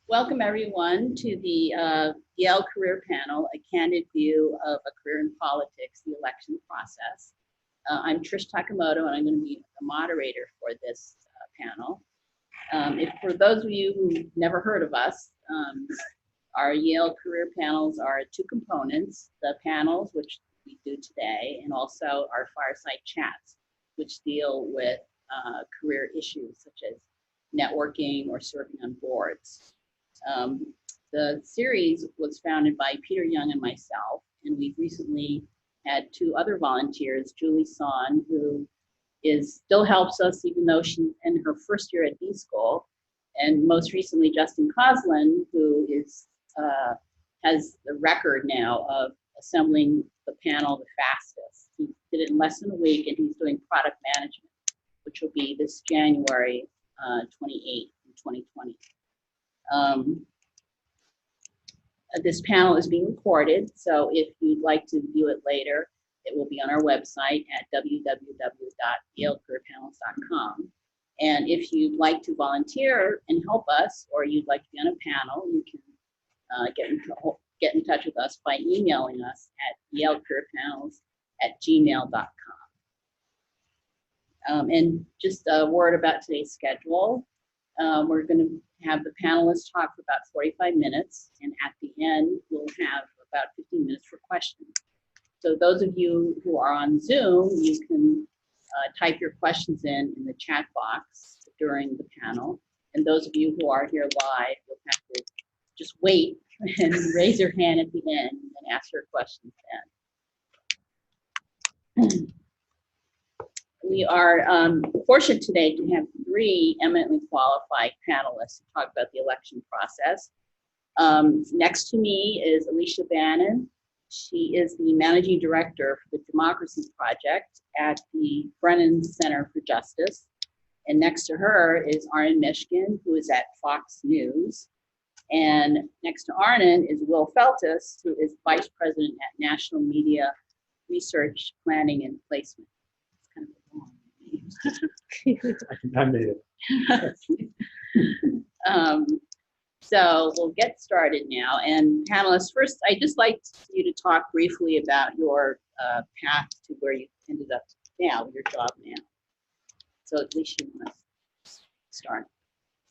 Welcome everyone to the Yale Career Panel, a candid view of a career in politics, the election process. I'm Trish Takamoto, and I'm going to be the moderator for this panel. For those of you who've never heard of us, our Yale Career Panels are two components: the panels, which we do today, and also our fireside chats, which deal with career issues such as networking or serving on boards. The series was founded by Peter Young and myself, and we've recently had two other volunteers, Julie Son, who still helps us even though she's in her first year at B School, and most recently Justin Coslin, who has the record now of assembling the panel the fastest. He did it in less than a week, and he's doing product management, which will be this January 28th in 2020. This panel is being recorded, so if you'd like to view it later, it will be on our website at www.yalecareerpanels.com. And if you'd like to volunteer and help us, or you'd like to be on a panel, you can get in touch with us by emailing us at yalecareerpanels@gmail.com. And just a word about today's schedule. We're going to have the panelists talk for about 45 minutes, and at the end, we'll have about 15 minutes for questions. So those of you who are on Zoom, you can type your questions in the chat box during the panel. And those of you who are here live, you'll have to just wait and raise your hand at the end and ask your questions then. We are fortunate today to have three eminently qualified panelists to talk about the election process. Next to me is Alicia Bannon. She is the Managing Director for the Democracy Project at the Brennan Center for Justice. And next to her is Arnon Mishkin, who is at Fox News. And next to Arnon is Will Feltus, who is Vice President at National Media Research, Planning, and Placement. It's kind of a long name. I made it. So we'll get started now. And panelists, first, I'd just like you to talk briefly about your path to where you ended up now, your job now. So at least you want to start.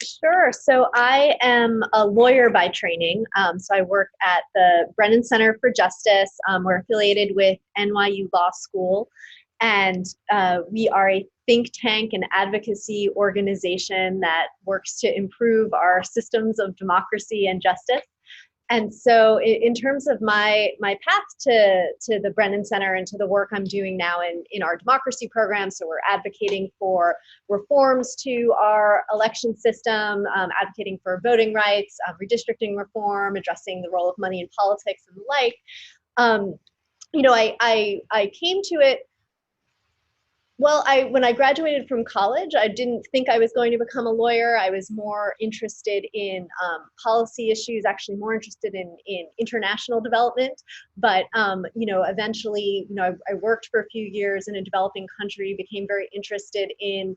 Sure. So I am a lawyer by training. So I work at the Brennan Center for Justice. We're affiliated with NYU Law School. And we are a think tank and advocacy organization that works to improve our systems of democracy and justice. And so in terms of my path to the Brennan Center and to the work I'm doing now in our democracy program, so we're advocating for reforms to our election system, advocating for voting rights, redistricting reform, addressing the role of money in politics and the like. I came to it. Well, when I graduated from college, I didn't think I was going to become a lawyer. I was more interested in policy issues, actually more interested in international development. But, eventually, I worked for a few years in a developing country, became very interested in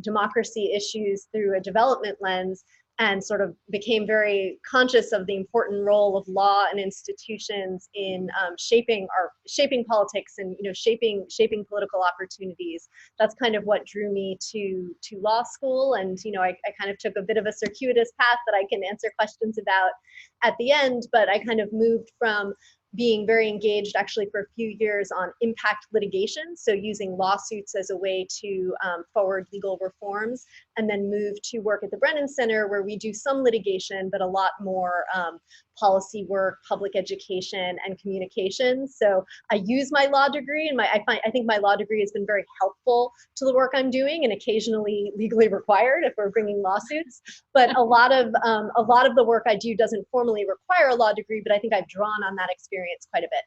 democracy issues through a development lens, and sort of became very conscious of the important role of law and institutions in shaping politics and shaping political opportunities. That's kind of what drew me to law school, and I kind of took a bit of a circuitous path that I can answer questions about at the end. But I kind of moved from being very engaged actually for a few years on impact litigation, so using lawsuits as a way to forward legal reforms, and then moved to work at the Brennan Center, where we do some litigation, but a lot more policy work, public education, and communication. So I use my law degree, and I think my law degree has been very helpful to the work I'm doing, and occasionally legally required if we're bringing lawsuits. But a lot of the work I do doesn't formally require a law degree, but I think I've drawn on that experience quite a bit.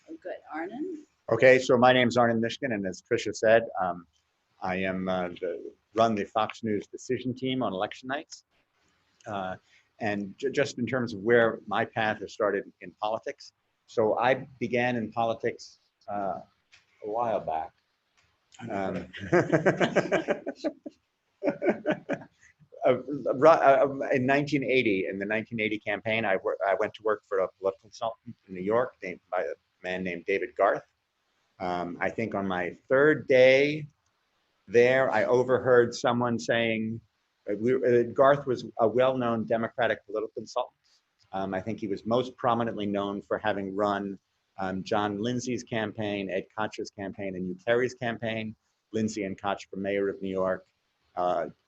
Oh, good. Arnon? Okay, so my name's Arnon Mishkin, and as Tricia said, I am run the Fox News decision team on election nights. And just in terms of where my path has started in politics, so I began in politics a while back. in 1980, in the 1980 campaign, I went to work for a political consultant in New York by a man named David Garth. I think on my third day there, I overheard someone saying, Garth was a well-known Democratic political consultant. I think he was most prominently known for having run John Lindsay's campaign, Ed Koch's campaign, and Hugh Kerry's campaign. Lindsay and Koch for mayor of New York,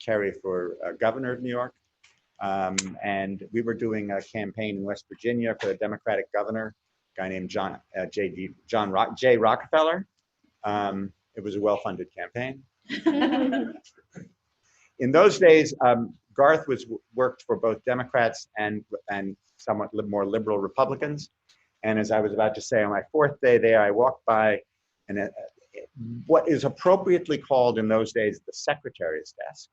Kerry for governor of New York. And we were doing a campaign in West Virginia for a Democratic governor, a guy named J. Rockefeller. It was a well-funded campaign. In those days, Garth worked for both Democrats and somewhat more liberal Republicans. And as I was about to say, on my fourth day there, I walked by what is appropriately called in those days the secretary's desk.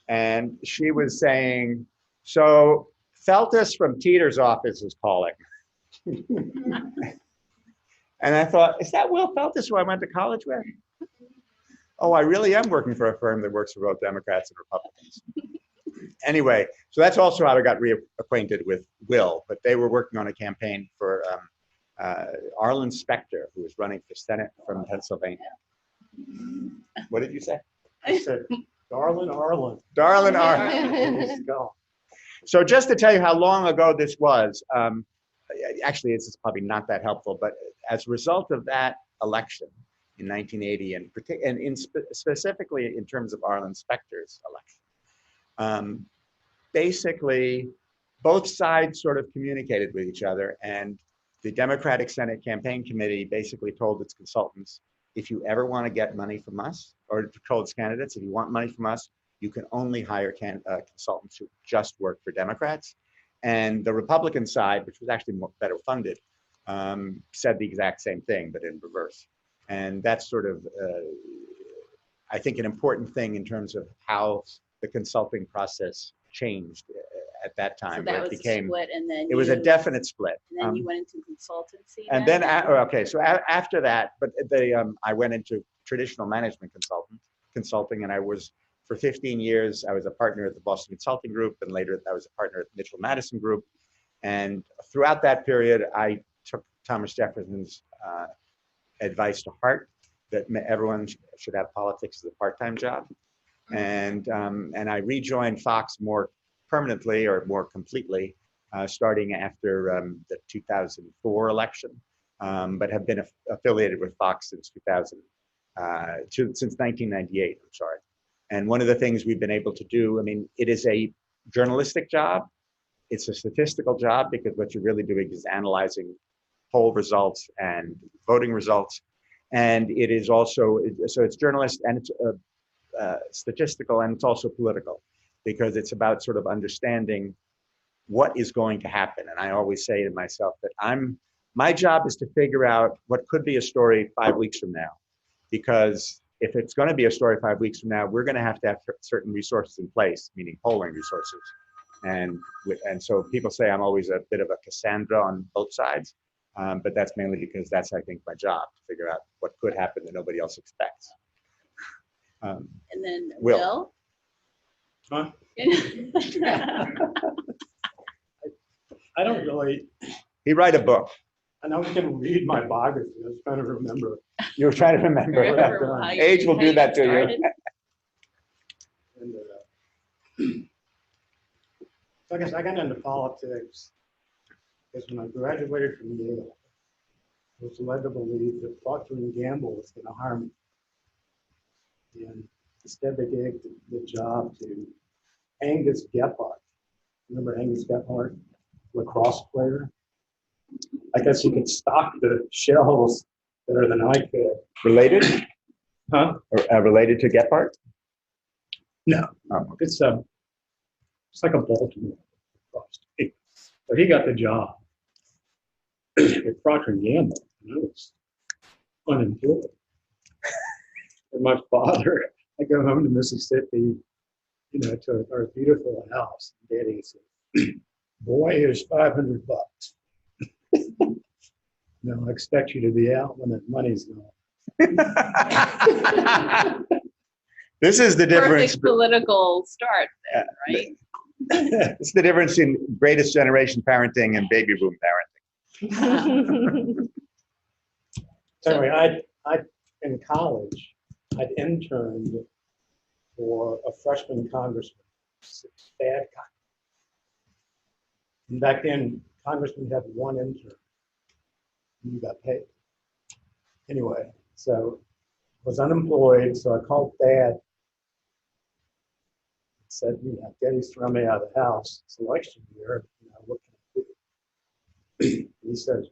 And she was saying, so Feltus from Teeter's office is calling. And I thought, is that Will Feltus who I went to college with? Oh, I really am working for a firm that works for both Democrats and Republicans. Anyway, so that's also how I got reacquainted with Will, but they were working on a campaign for Arlen Specter, who was running for Senate from Pennsylvania. What did you say? I said, Darlin Arlen. Darlin Arlen. Let's go. So just to tell you how long ago this was, actually, this is probably not that helpful, but as a result of that election in 1980, and specifically in terms of Arlen Specter's election, basically both sides sort of communicated with each other, and the Democratic Senate Campaign Committee basically told its consultants, if you ever want to get money from us, or told its candidates, if you want money from us, you can only hire consultants who just work for Democrats. And the Republican side, which was actually better funded, said the exact same thing, but in reverse. And that's sort of, I think, an important thing in terms of how the consulting process changed at that time. So that where was it became, a split, and then it was a definite split. And then you went into consultancy. And then, okay, so after that, but I went into traditional management consulting, and I was, for 15 years, I was a partner at the Boston Consulting Group, and later I was a partner at Mitchell Madison Group. And throughout that period, I took Thomas Jefferson's advice to heart, that everyone should have politics as a part-time job. And I rejoined Fox more permanently or more completely starting after the 2004 election, but have been affiliated with Fox since 1998, I'm sorry. And one of the things we've been able to do, I mean, it is a journalistic job. It's a statistical job, because what you're really doing is analyzing poll results and voting results. And it is also, so it's journalist and it's statistical, and it's also political, because it's about sort of understanding what is going to happen. And I always say to myself that my job is to figure out what could be a story 5 weeks from now, because if it's going to be a story 5 weeks from now, we're going to have certain resources in place, meaning polling resources. And so people say I'm always a bit of a Cassandra on both sides, but that's mainly because that's, I think, my job, to figure out what could happen that nobody else expects. And then Will. Huh? I don't really, He write a book. I know we can read my biography. I was trying to remember. You were trying to remember. Remember how you- Age will how do you that to you. started? And, so I guess I got into politics because when I graduated from Yale, I was led to believe that Procter & Gamble was going to hire me. And instead they gave the job to Angus Gephardt. Remember Angus Gephardt, lacrosse player? I guess he could stock the shelves better than I could. Related? Huh? Related to Gephardt? No. Oh. It's like a Baltimore lacrosse team. But he got the job at Procter & Gamble, and I was unemployed. And my father, I go home to Mississippi, to our beautiful house. Daddy said, boy, here's $500. No, I expect you to be out when that money's gone. This is the difference. Perfect political start then, right? It's the difference in greatest generation parenting and baby boom parenting. So anyway, I in college, I'd interned for a freshman congressman, bad guy. And back then, congressmen had one intern. And you got paid. Anyway, so I was unemployed, so I called Dad. Said, you know, Daddy's thrown me out of the house. It's election year. You know, what can I do? He says,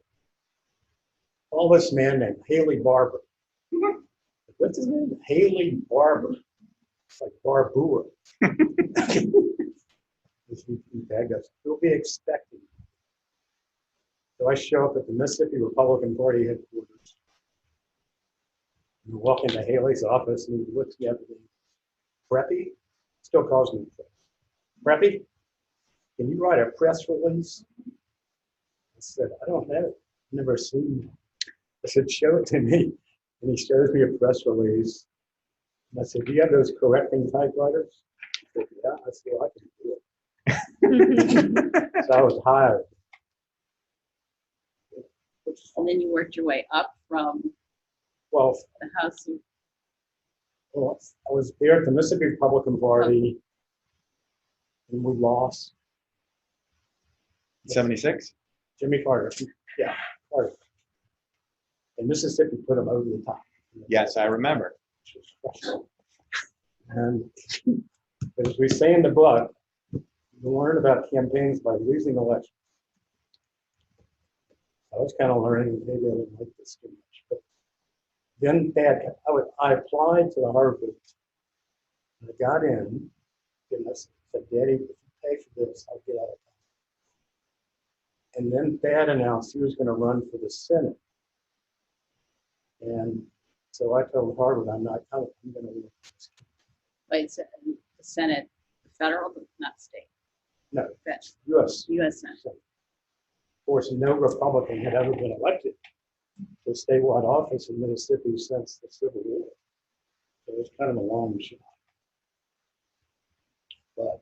call this man named Haley Barber. What's his name? Haley Barber. It's like Barbour. Dad goes, he'll be expecting. So I show up at the Mississippi Republican Party headquarters. And walk into Haley's office and he looks me up and he goes, Preppy? Still calls me Preppy. Can you write a press release? I said, I don't have it. I've never seen it. I said, show it to me. And he shows me a press release. And I said, do you have those correcting typewriters? He said, yeah. I said, well, I can do it. So I was hired. And then you worked your way up from Well, the House of, well, I was there at the Mississippi Republican Party, and we lost. 76? Jimmy Carter, yeah, Carter. And Mississippi put him over the top. Yes, I remember. And as we say in the book, you learn about campaigns by losing elections. I was kind of learning, maybe I didn't like this too much. But then I applied to the Harvard. And I got in, and I said, Daddy, if you pay for this, I'll get out of town. And then Dad announced he was going to run for the Senate. And so I told Harvard, I'm not coming. I'm going to run for this. wait, so the Senate, federal, not state? No, Fed- U.S. U.S. Senate. Of course, no Republican had ever been elected to a statewide office in Mississippi since the Civil War. So it was kind of a long shot. But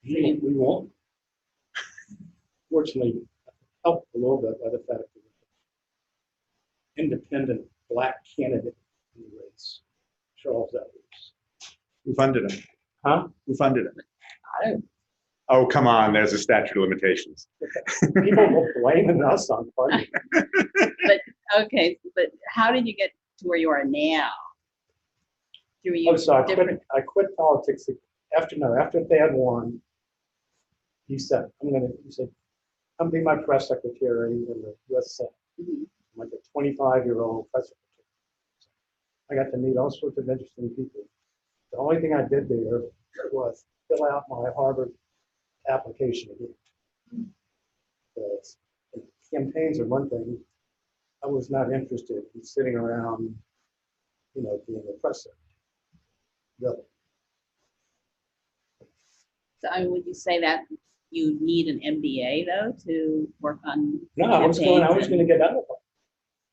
we won't. Fortunately, helped a little bit by the fact that independent black candidate in the race, Charles Edwards. Who funded him? Huh? Who funded him? I don't. Oh, come on, there's a statute of limitations. People will blame us on funding. Okay, but how did you get to where you are now? Through you Oh, so different, I quit politics after Thad won. He said, he said, come be my press secretary in the U.S. Senate. Mhm. I'm like a 25-year-old press secretary. I got to meet all sorts of interesting people. The only thing I did there was fill out my Harvard application again. Because campaigns are one thing. I was not interested in sitting around, being a press secretary. Really. so I mean, would you say that you need an MBA though to work on No, I was campaigns going to get out of it.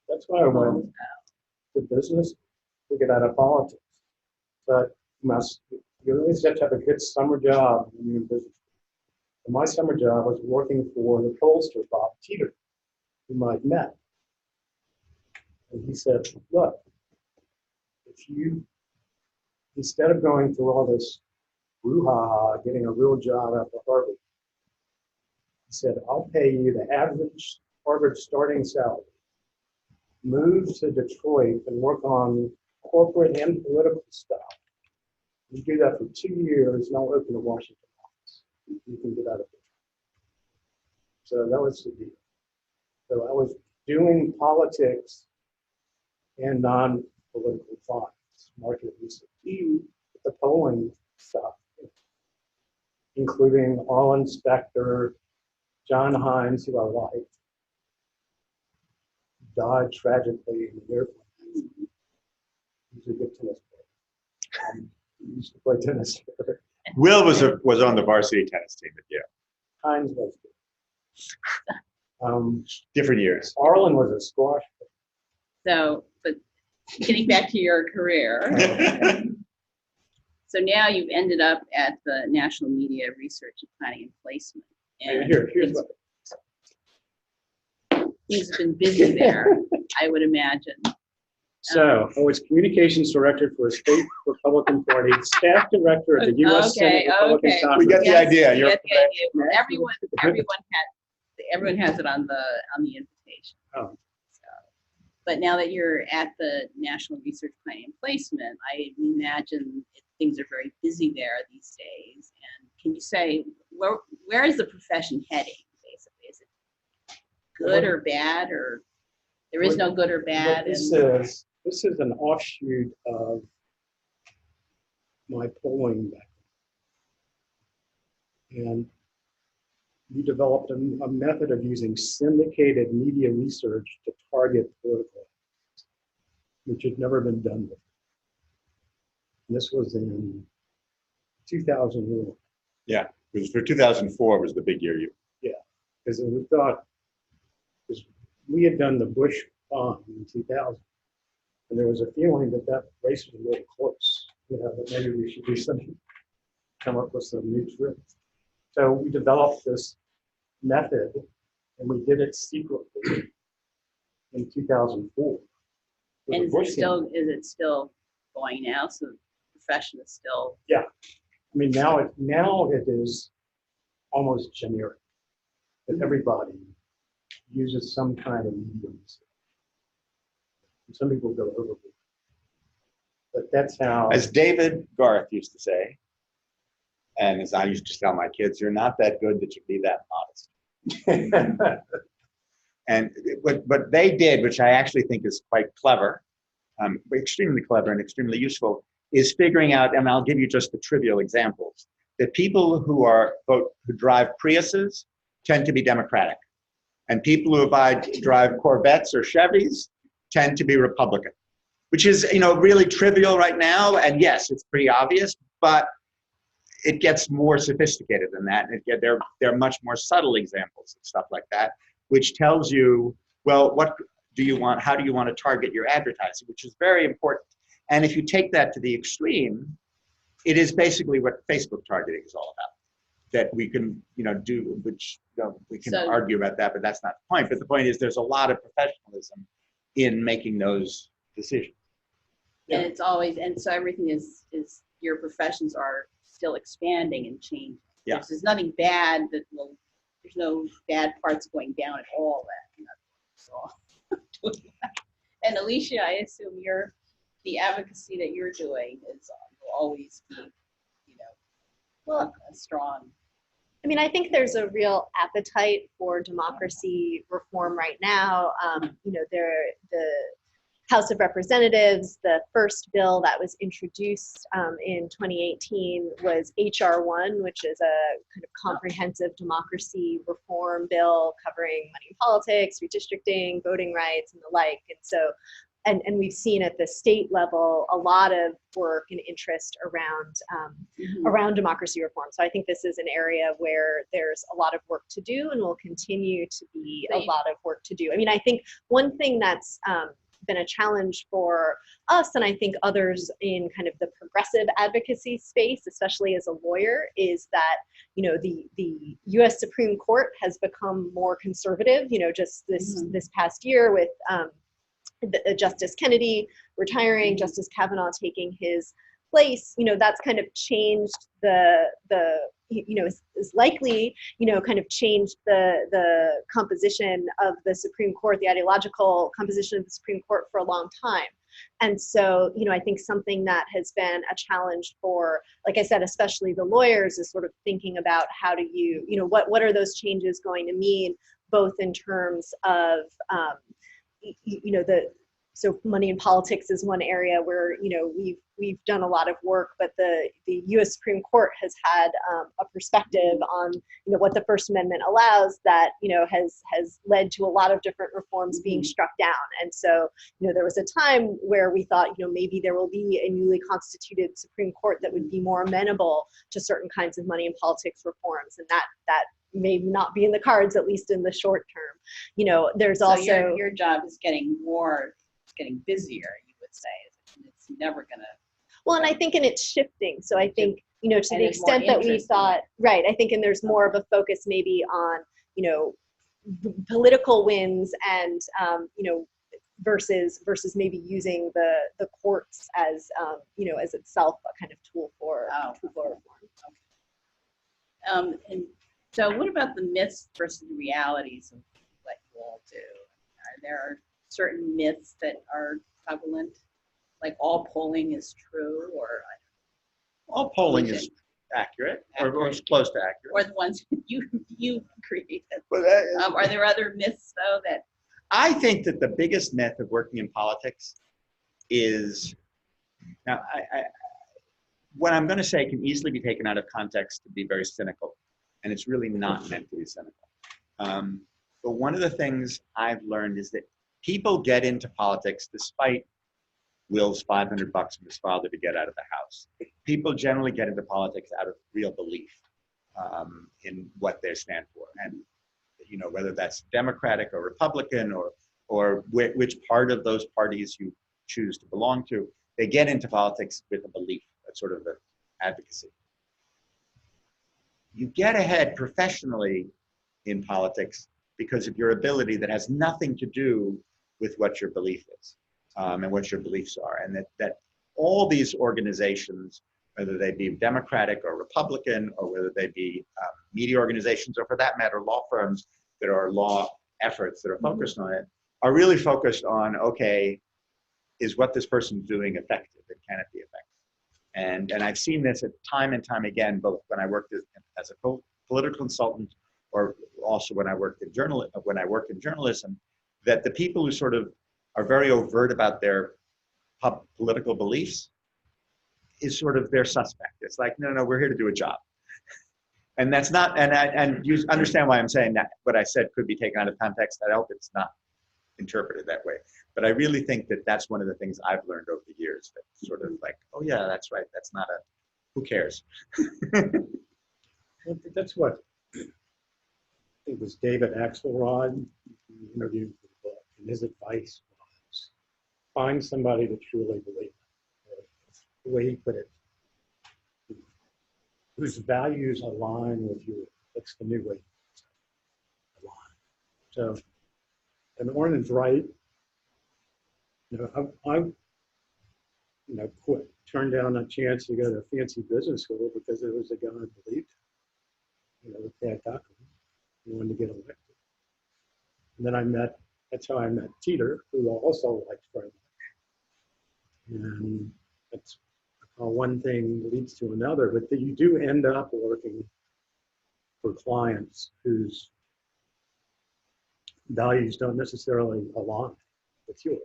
That's why I went to business to get out of politics. But you always have to have a good summer job when you're in business. And my summer job was working for the pollster, Bob Teeter, whom I'd met. And he said, look, if you, instead of going through all this brouhaha, getting a real job after Harvard, he said, I'll pay you the average Harvard starting salary. Move to Detroit and work on corporate and political stuff. You do that for 2 years, and I'll open a Washington office. You can get out of it. So that was the deal. So I was doing politics and non-political finance, market research, the polling stuff, including Arlen Specter, John Hines, who I liked, died tragically in the airplane. He was a good tennis player. He used to play tennis. Will was on the varsity tennis team at Yale. Hines was good. Different years. Arlen was a squash player. So, but getting back to your career. So now you've ended up at the National Media Research and Planning and Placement. And Here's what. things have been busy there, I would imagine. So I was communications director for a state Republican Party, staff director of the U.S. Senate Republican Conference. We get the idea. You're Get the idea. Well, everyone has it on the invitation. Oh. So, but now that you're at the National Research Planning and Placement, I imagine things are very busy there these days. And can you say where is the profession heading? Basically, is it good or bad, or there is no good or bad? This is an offshoot of my polling background. And we developed a method of using syndicated media research to target political ads, which had never been done before. And this was in 2001. Yeah, because for 2004 was the big year. Because we thought, because we had done the Bush bomb in 2000. And there was a feeling that race was really close, that maybe we should do something, come up with some new tricks. So we developed this method, and we did it secretly in 2004. And is it still going now? So the profession is still. Yeah, I mean now it is almost generic. That everybody uses some kind of media research. Some people go overboard, but that's how. As David Garth used to say, and as I used to tell my kids, you're not that good that you be that modest. And what they did, which I actually think is quite clever, extremely clever and extremely useful, is figuring out, and I'll give you just the trivial examples, that people who drive Priuses tend to be Democratic, and people who drive Corvettes or Chevys tend to be Republican, which is really trivial right now. And yes, it's pretty obvious, but it gets more sophisticated than that. And there are much more subtle examples of stuff like that, which tells you, well, what do you want? How do you want to target your advertising, which is very important. And if you take that to the extreme, it is basically what Facebook targeting is all about. That we can, do, which we can argue about that, but that's not the point. But the point is, there's a lot of professionalism in making those decisions. And it's always, and so everything is your professions are still expanding and changing. Yeah. There's nothing bad there's no bad parts going down at all. And Alicia, I assume the advocacy that you're doing will always be, strong. I mean, I think there's a real appetite for democracy reform right now. The House of Representatives, the first bill that was introduced in 2018 was H.R. 1, which is a kind of comprehensive democracy reform bill covering money in politics, redistricting, voting rights, and the like. And so, and we've seen at the state level a lot of work and interest around democracy reform. So I think this is an area where there's a lot of work to do and will continue to be a lot of work to do. I mean, I think one thing that's been a challenge for us, and I think others in kind of the progressive advocacy space, especially as a lawyer, is that, the US Supreme Court has become more conservative, just this past year with Justice Kennedy retiring, Justice Kavanaugh taking his place, that's kind of changed is likely, kind of changed the composition of the Supreme Court, the ideological composition of the Supreme Court for a long time. And so, I think something that has been a challenge for, like I said, especially the lawyers, is sort of thinking about how do you, what are those changes going to mean, both in terms of, so money in politics is one area where, we've done a lot of work, but the U.S. Supreme Court has had a perspective on, what the First Amendment allows that, has led to a lot of different reforms being struck down. And so, there was a time where we thought, maybe there will be a newly constituted Supreme Court that would be more amenable to certain kinds of money in politics reforms. And that may not be in the cards, at least in the short term. There's so also your job is getting busier, you would would say. It's never gonna. Well, and I think, and it's shifting. So I think, to And the there's more extent that we interest in thought, right, I think, and there's more of a focus maybe on, political wins and, versus maybe using the courts as, as itself a kind of tool for reform. And so what about the myths versus the realities of what you all do? Are there certain myths that are prevalent, like all polling is true, or All polling is accurate, or it's close to accurate. or the ones you created? But, Are there other myths though that? I think that the biggest myth of working in politics is, now what I'm going to say can easily be taken out of context to be very cynical, and it's really not meant to be cynical. But one of the things I've learned is that people get into politics despite Will's $500 from his father to get out of the house. People generally get into politics out of real belief in what they stand for, and whether that's Democratic or Republican or which part of those parties you choose to belong to, they get into politics with a belief, a sort of an advocacy. You get ahead professionally in politics because of your ability that has nothing to do with what your belief is and what your beliefs are, and that all these organizations, whether they be Democratic or Republican, or whether they be media organizations, or for that matter, law firms that are law efforts that are focused on it, are really focused on, okay, is what this person's doing effective, and can it be effective? And I've seen this time and time again, both when I worked as a political consultant, or also when I worked in journalism, that the people who sort of are very overt about their political beliefs is sort of their suspect. It's like, no, we're here to do a job. And that's not, and you understand why I'm saying that what I said could be taken out of context. I hope it's not interpreted that way. But I really think that that's one of the things I've learned over the years, that sort of like, oh yeah, that's right. That's not who cares? That's what it was. David Axelrod interviewed for the book, and his advice was find somebody to truly believe it. The way he put it, whose values align with you. That's the new way to align. So, and Orrin's right. I quit, turned down a chance to go to a fancy business school because there was a guy I believed in, with Pat Tucker, who wanted to get elected. And then that's how I met Teeter, who also liked very much. And that's how one thing leads to another, but that you do end up working for clients whose values don't necessarily align with yours.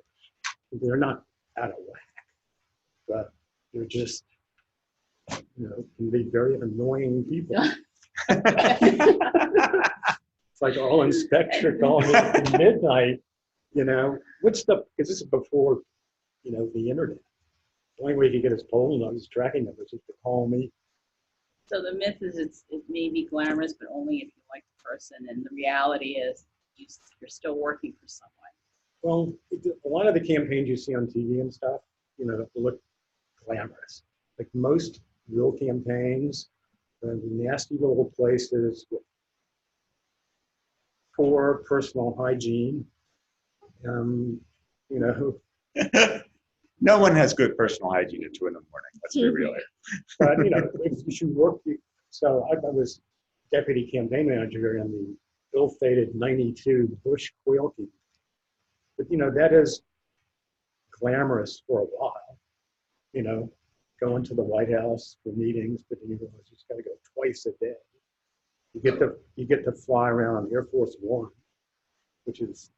They're not out of whack, but they're just, can be very annoying people. It's like all inspector calling me at midnight, because this is before, the internet. The only way to get his poll numbers, tracking numbers, is to call me. So the myth is it may be glamorous, but only if you like the person, and the reality is you're still working for someone. Well, a lot of the campaigns you see on TV and stuff, look glamorous. Like most real campaigns, nasty little places with poor personal hygiene. No one has good personal hygiene at 2 in the morning. Let's be real here. But if you should work. So I was deputy campaign manager in the ill-fated '92 Bush Quail Keeping. But that is glamorous for a while. Going to the White House for meetings, but you just got to go twice a day. You get to fly around Air Force One, which is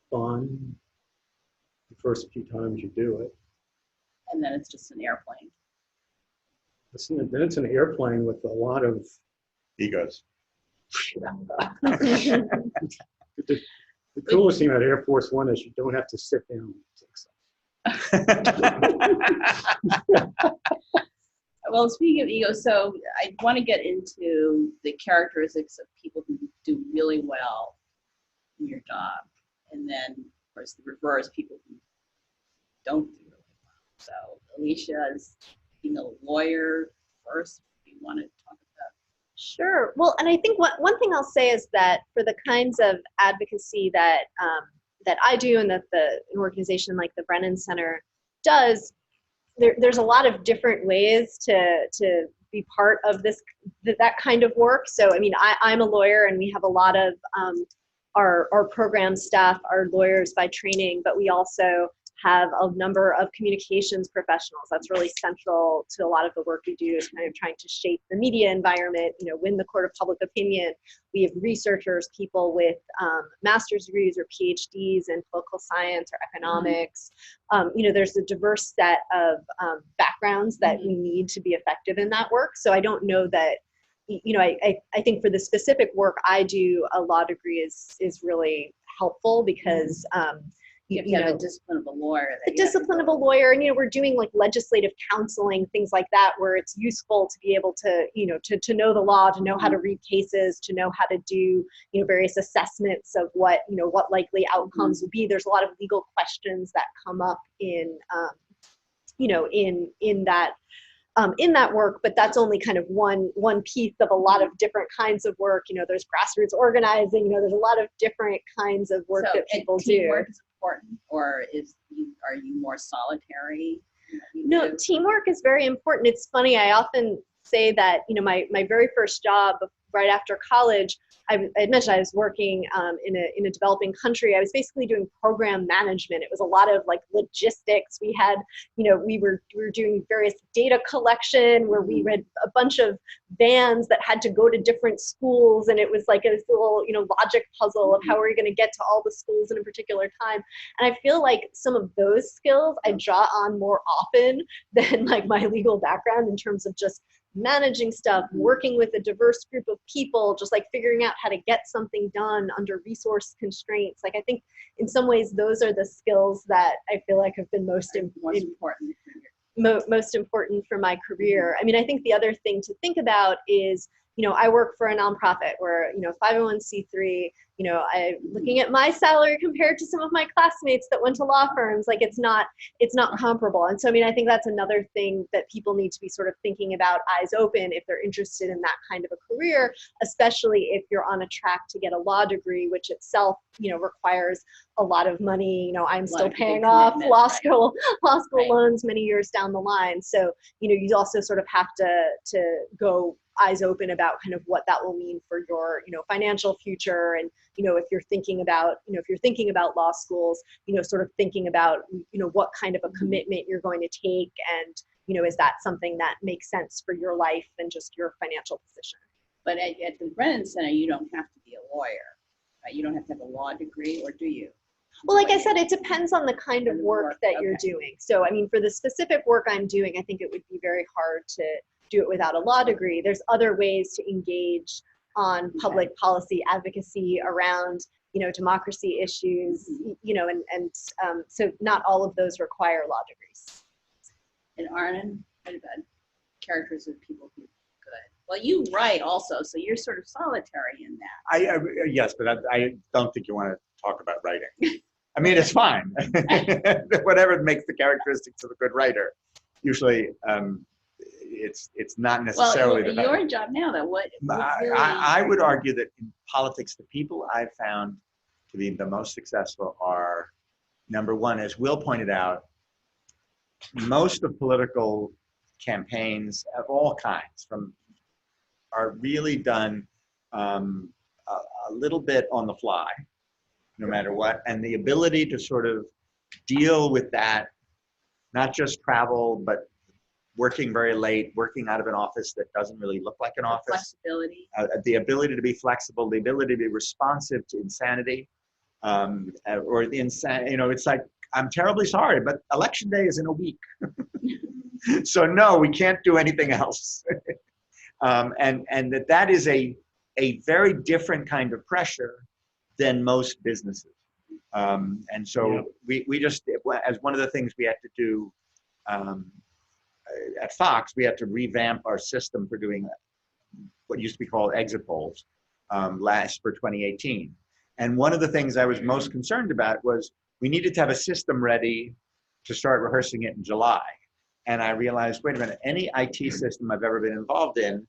fun the first few times you do it. And then it's just an airplane. Then it's an airplane with a lot of Egos. The coolest thing about Air Force One is you don't have to sit down and take stuff. Well, speaking of ego, so I want to get into the characteristics of people who do really well in your job, and then course, the reverse, people who don't do really well. So Alicia is being a lawyer first. Do you want to talk about? Sure. Well, and I think one thing I'll say is that for the kinds of advocacy that that I do and that an organization like the Brennan Center does, there's a lot of different ways to be part of that kind of work. So, I mean, I'm a lawyer, and we have a lot of our program staff are lawyers by training, but we also have a number of communications professionals. That's really central to a lot of the work we do, is kind of trying to shape the media environment, win the court of public opinion. We have researchers, people with master's degrees or PhDs in political science or economics. There's a diverse set of backgrounds that we need to be effective in that work. So I don't know that, I think for the specific work I do, a law degree is really helpful because you have a discipline of a lawyer. A discipline of a lawyer, and we're doing like legislative counseling, things like that, where it's useful to be able to, to know the law, to know how to read cases, to know how to do, various assessments of what likely outcomes would be. There's a lot of legal questions that come up in that work, but that's only kind of one piece of a lot of different kinds of work. There's grassroots organizing. There's a lot of different kinds of work that people do. Teamwork is important, or are you more solitary? No, teamwork is very important. It's funny. I often say that my very first job right after college, I mentioned I was working in a developing country. I was basically doing program management. It was a lot of like logistics. We had, we were doing various data collection where we read a bunch of vans that had to go to different schools, and it was like a little, logic puzzle of how are we going to get to all the schools in a particular time. And I feel like some of those skills I draw on more often than like my legal background, in terms of just managing stuff, working with a diverse group of people, just like figuring out how to get something done under resource constraints. Like, I think in some ways those are the skills that I feel like have been most important for my career. I mean, I think the other thing to think about is, I work for a nonprofit. We're, 501c3. I'm looking at my salary compared to some of my classmates that went to law firms. Like, it's not comparable. And so, I mean, I think that's another thing that people need to be sort of thinking about, eyes open, if they're interested in that kind of a career, especially if you're on a track to get a law degree, which itself, requires a lot of money. I'm still paying off law school loans many years down the line. So, you also sort of have to go eyes open about kind of what that will mean for your, financial future. And, if you're thinking about law schools, sort of thinking about, what kind of a commitment you're going to take. And, is that something that makes sense for your life and just your financial position? But at the Brennan Center, you don't have to be a lawyer, right? You don't have to have a law degree, or do you? Well, like I said, it depends on the kind of work that you're doing. So, I mean, for the specific work I'm doing, I think it would be very hard to do it without a law degree. There's other ways to engage on public policy advocacy around, democracy issues, so not all of those require law degrees. And Arnon, what about characters of people who are good? Well, you write also, so you're sort of solitary in that. Yes, but I don't think you want to talk about writing. I mean, it's fine. Whatever makes the characteristics of a good writer. Usually, it's not necessarily the best. Your job now, though, what really I would argue that in politics, the people I've found to be the most successful are, number one, as Will pointed out, most of political campaigns of all kinds are really done a little bit on the fly, no matter what, and the ability to sort of deal with that, not just travel, but working very late, working out of an office that doesn't really look like an office. Flexibility. The ability to be flexible, the ability to be responsive to insanity, or the insanity. It's like, I'm terribly sorry, but election day is in a week. So no, we can't do anything else. And that is a very different kind of pressure than most businesses. And so we just, as one of the things we had to do at Fox, we had to revamp our system for doing what used to be called exit polls for 2018. And one of the things I was most concerned about was we needed to have a system ready to start rehearsing it in July. And I realized, wait a minute, any IT system I've ever been involved in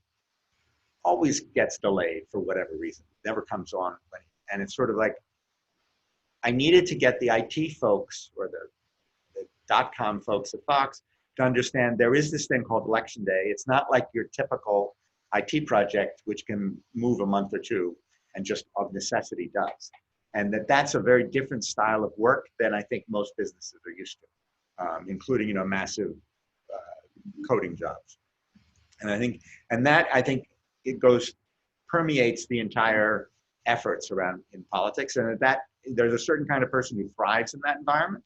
always gets delayed for whatever reason, never comes on. And it's sort of like, I needed to get the IT folks or the .com folks at Fox to understand there is this thing called Election Day. It's not like your typical IT project, which can move a month or two and just of necessity does. And that's a very different style of work than I think most businesses are used to, including, you know, massive coding jobs. And I think it permeates the entire efforts around in politics, and that there's a certain kind of person who thrives in that environment,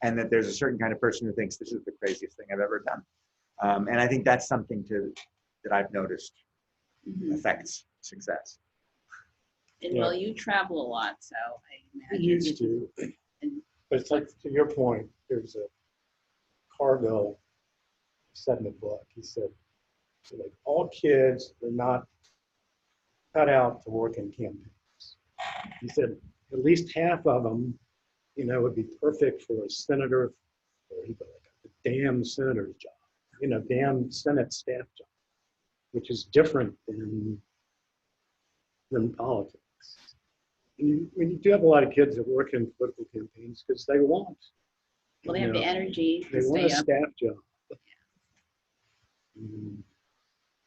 and that there's a certain kind of person who thinks this is the craziest thing I've ever done. And I think that's something that I've noticed affects success. And well, you travel a lot, so I We imagine. used to, but it's like, to your point, there's a Cargill said in the book, he said, so like all kids are not cut out to work in campaigns. He said at least half of them, you know, would be perfect for a senator, or he'd be like a damn senator's job, you know, damn Senate staff job, which is different than politics. And you do have a lot of kids that work in political campaigns because they want. Well, they have the energy They to want a stay up. staff job.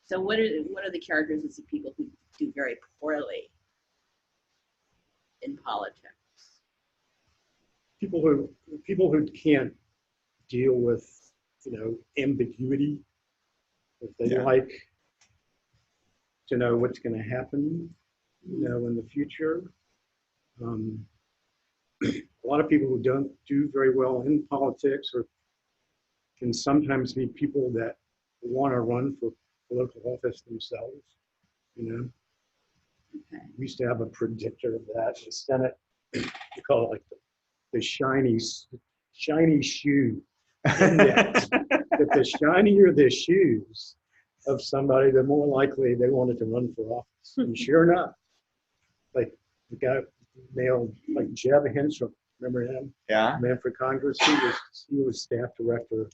So what are the characteristics of people who do very poorly in politics? People who can't deal with, you know, ambiguity. If they like to know what's going to happen, you know, in the future. A lot of people who don't do very well in politics or can sometimes be people that want to run for political office themselves, you know. Okay. We used to have a predictor of that in the Senate. We call it like the shiny shoe index. That the shinier the shoes of somebody, the more likely they wanted to run for office. And sure enough, like the guy nailed, like Jeb Henstrom, remember him? Yeah. Man for Congress. He was staff director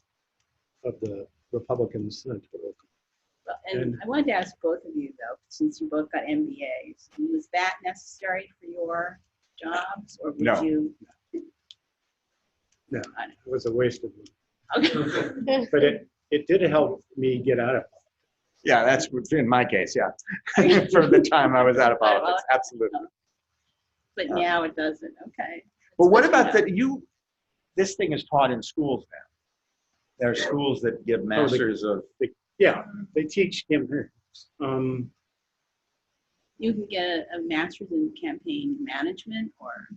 of the Republican Senate. Well, and I wanted to ask both of you though, since you both got MBAs, was that necessary for your jobs, or would No. you? No, it was a waste of money. Okay. But it did help me get out of it. Yeah, that's in my case, yeah. From the time I was out of politics, absolutely. But now it doesn't. Okay. But what That's good about to that? This thing is taught in schools now. There are schools that give masters of. Yeah, they teach campaigns. You can get a master's in campaign management, or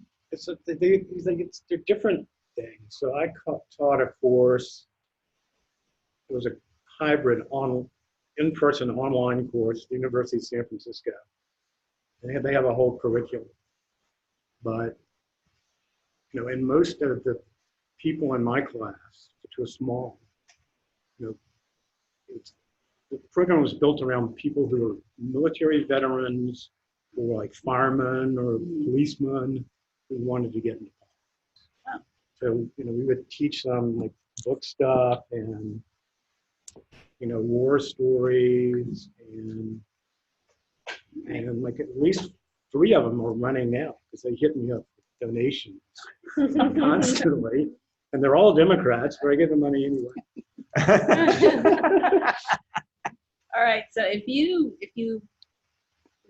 They're different things. So I taught a course. It was a hybrid in-person online course at the University of San Francisco. And they have a whole curriculum. But, you know, and most of the people in my class, which was small, you know, the program was built around people who were military veterans, or like firemen or policemen who wanted to get into politics. Oh. So, you know, we would teach them like book stuff and, you know, war stories, and like at least 3 of them are running now because they hit me up with donations constantly, and they're all Democrats, but I give them money anyway. all right. So if you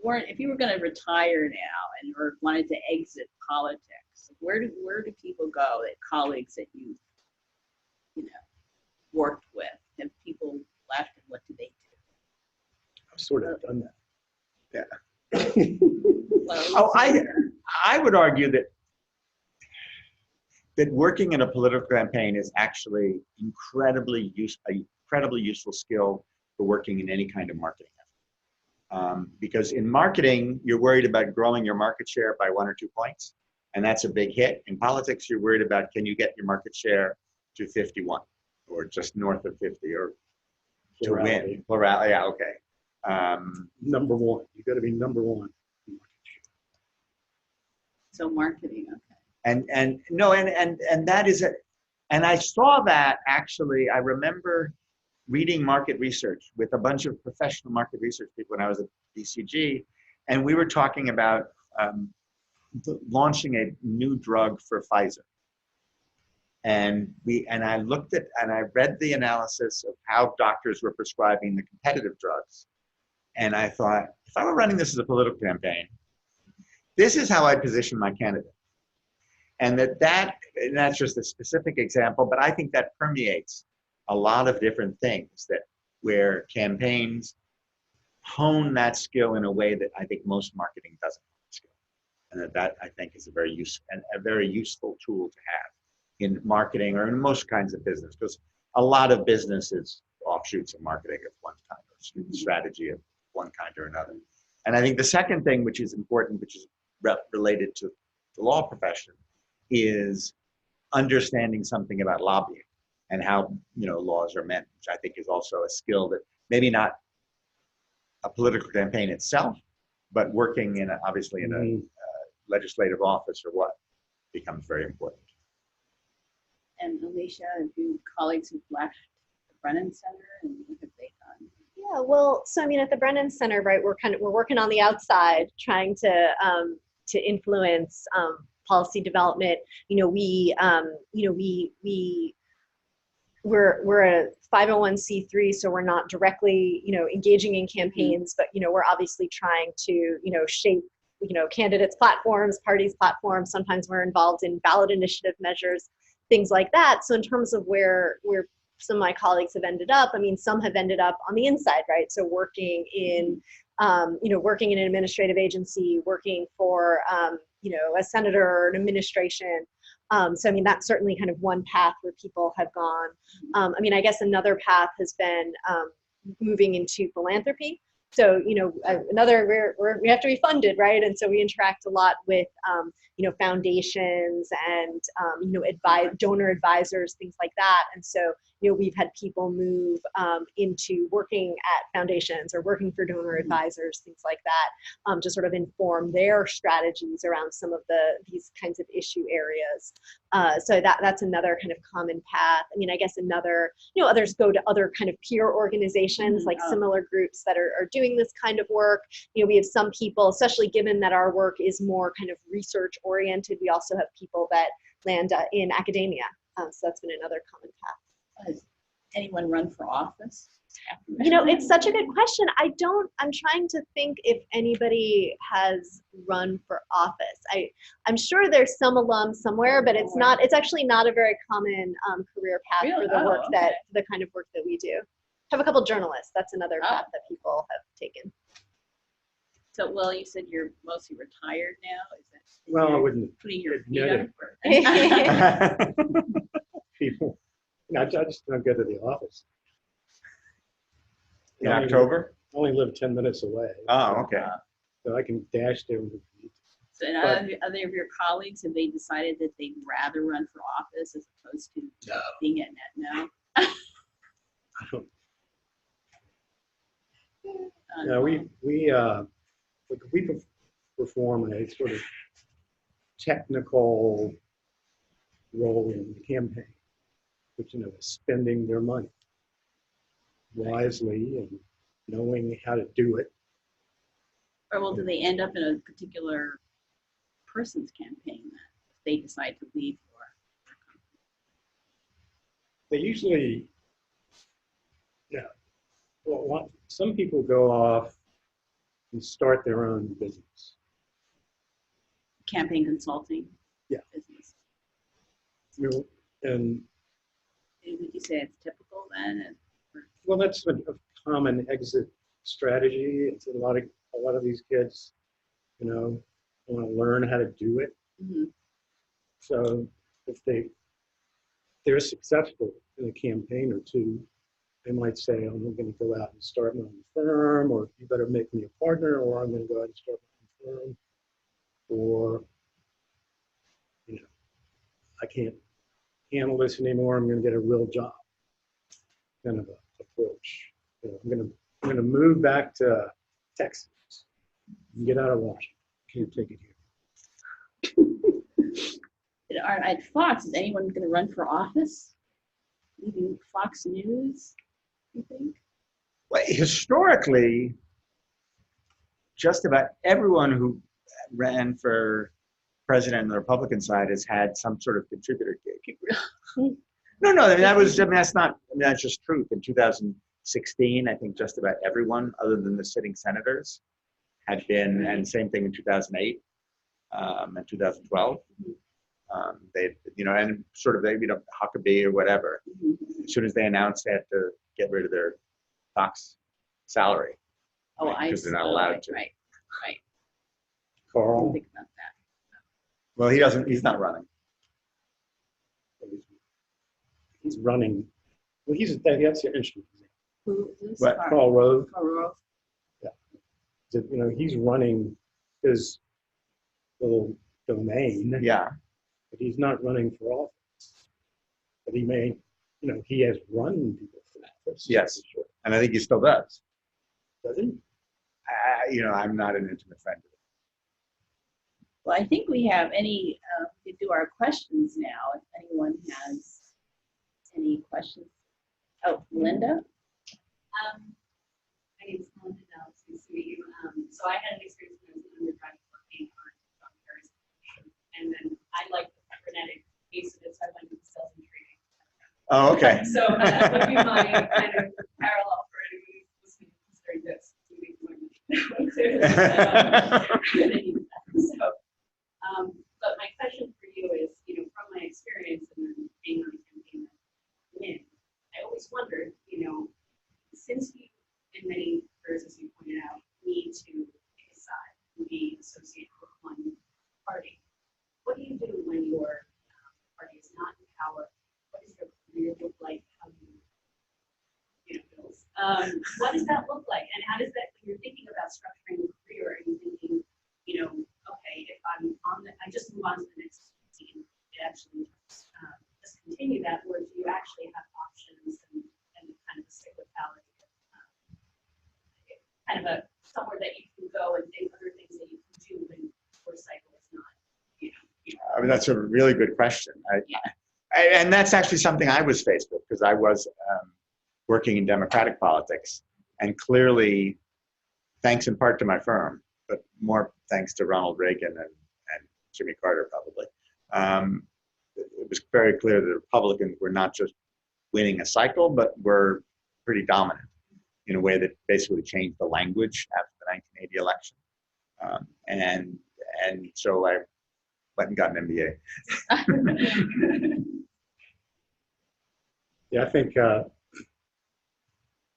were going to retire now or wanted to exit politics, where do people go? That colleagues that you worked with, have people left, and what do they do? I've sort of done that. Yeah. Well, I would argue that working in a political campaign is actually a incredibly useful skill for working in any kind of marketing effort. Because in marketing, you're worried about growing your market share by 1 or 2 points, and that's a big hit. In politics, you're worried about, can you get your market share to 51 or just north of 50 or to win? Plurality, yeah, okay. Number one, you got to be number one. so marketing, okay. And no, and that is it. And I saw that actually, I remember reading market research with a bunch of professional market research people when I was at BCG, and we were talking about launching a new drug for Pfizer. And I looked at, and I read the analysis of how doctors were prescribing the competitive drugs. And I thought, if I were running this as a political campaign, this is how I'd position my candidate. And that's just a specific example, but I think that permeates a lot of different things where campaigns hone that skill in a way that I think most marketing doesn't hone the skill. And that I think is a very useful tool to have in marketing or in most kinds of business, because a lot of business is offshoots of marketing of one kind or strategy of one kind or another. And I think the second thing, which is important, which is related to the law profession, is understanding something about lobbying and how laws are meant, which I think is also a skill that maybe not a political campaign itself, but working obviously in a legislative office or what becomes very important. And Alicia, have you colleagues who've left the Brennan Center, and what have they done? Yeah, well, so I mean, at the Brennan Center, right, we're working on the outside, trying to influence policy development. We're a 501c3, so we're not directly, engaging in campaigns, but we're obviously trying to, shape, candidates' platforms, parties' platforms. Sometimes we're involved in ballot initiative measures, things like that. So in terms of where some of my colleagues have ended up, I mean, some have ended up on the inside, right? So working in, working in an administrative agency, working for, a senator or an administration. So, I mean, that's certainly kind of one path where people have gone. I mean, I guess another path has been moving into philanthropy. So, we have to be funded, right? And so we interact a lot with, foundations and, donor advisors, things like that. And so, we've had people move into working at foundations or working for donor advisors, things like that, to sort of inform their strategies around some of these kinds of issue areas. So that's another kind of common path. I mean, I guess others go to other kind of peer organizations, like similar groups that are doing this kind of work. We have some people, especially given that our work is more kind of research oriented, we also have people that land in academia. So that's been another common path. Has anyone run for office? It's such a good question. I'm trying to think if anybody has run for office. I'm sure there's some alum somewhere, but it's actually not a very common career path for the work the kind of work that we do. Have a couple journalists. That's another path that people have taken. So, well, you said you're mostly retired now. Is that? Well, I wouldn't putting your feet admit up. people. I just don't go to the office. In October? I only live 10 minutes away. Oh, okay. So I can dash there with the So, other of your colleagues, have they decided that they'd rather run for office as opposed to being at net now? No, we perform a sort of technical role in the campaign, which is spending their money wisely and knowing how to do it. Or well, do they end up in a particular person's campaign then, if they decide to leave your company? They usually, well, some people go off and start their own business. Campaign consulting business. And would you say it's typical then? well, that's a common exit strategy. It's a lot of these kids, want to learn how to do it. Mm-hmm. So if they're successful in a campaign or two, they might say, I'm going to go out and start my own firm, or you better make me a partner, or I'm going to go out and start my own firm, or, I can't handle this anymore, I'm going to get a real job kind of approach. I'm going to move back to Texas and get out of Washington. Can't take it here. At Fox, is anyone going to run for office? Leaving Fox News, you think? Well, historically, just about everyone who ran for president on the Republican side has had some sort of contributor gig. No, I mean, that's not, I mean, that's just truth. In 2016, I think just about everyone, other than the sitting senators, had been, and same thing in 2008 and 2012. They, and sort of, they, Huckabee or whatever. As soon as they announced they had to get rid of their Fox salary. Oh, I because they're not allowed to. Right. I Carl, didn't think about that. Well, he's not running. he's running, well, that's the interesting thing. Who is this? What? Carl Rove, Carl Rove? he's running his little domain, Yeah. but he's not running for office. But he may, he has run people for office. Yes. for sure. And I think he still does. Does he? I'm not an intimate friend of it. Well, I think we have we could do our questions now, if anyone has any questions. Oh, Linda? My name is Melinda Dallas. Nice to meet you. So I had an experience when I was an undergraduate working on various, and then I like the frenetic pace of it, so I went into sales and trading. Oh, okay. So that would be my kind of parallel for anyone who's listening to considering this. But my question for you is, from my experience and then being on a campaign that I always wondered, since you, in many careers, as you pointed out, need to pick a side and be associated with one party, what do you do when your party is not in power? What does your career look like? How do you, bills? What does that look like? And how does that, when you're thinking about structuring a career, are you thinking, okay, if I'm I just move on to the next team, it actually just continue that, or do you actually have options and kind of a cyclicality, kind of a somewhere that you can go and think other things that you can do when your cycle is not, I mean, that's a really good question. And that's actually something I was faced with because I was working in Democratic politics. And clearly, thanks in part to my firm, but more thanks to Ronald Reagan and Jimmy Carter probably, it was very clear that the Republicans were not just winning a cycle, but were pretty dominant in a way that basically changed the language after the 1980 election. And so I went and got an MBA. Yeah, I think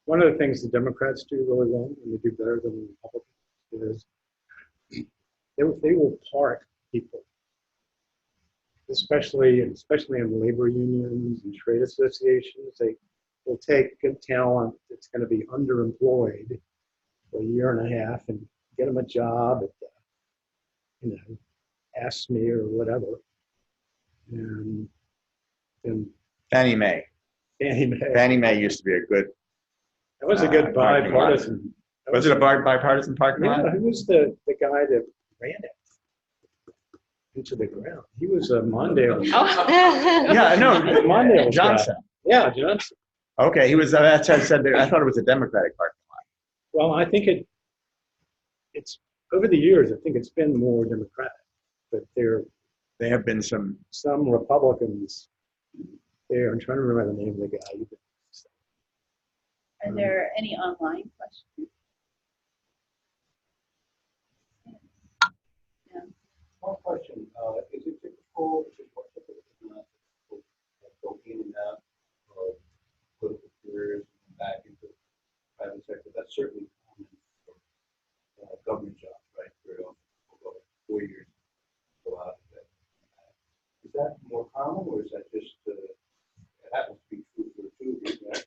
one of the things the Democrats do really well, and they do better than the Republicans, is they will park people, especially in labor unions and trade associations. They will take good talent that's going to be underemployed for a year and a half and get them a job at, ASME or whatever. And Fannie Mae. Fannie Mae used to be a good. That was a good bipartisan. Was it a bipartisan parking lot? Yeah, who was the guy that ran it into the ground? He was a Mondale. Yeah, no, Mondale Johnson. guy. Yeah, Johnson. Okay, he was. That's what I said. I thought it was a Democratic parking lot. Well, I think it's over the years. I think it's been more Democratic, but there have been some Republicans there. I'm trying to remember the name of the guy. Are there any online questions? Yeah. One question, is it typical, go in and out of political careers and back into the private sector? That's certainly common for government jobs, right? Very often people go 4 years, go out. Is that more common, or is that just, it happens to be true for 2 of you, right?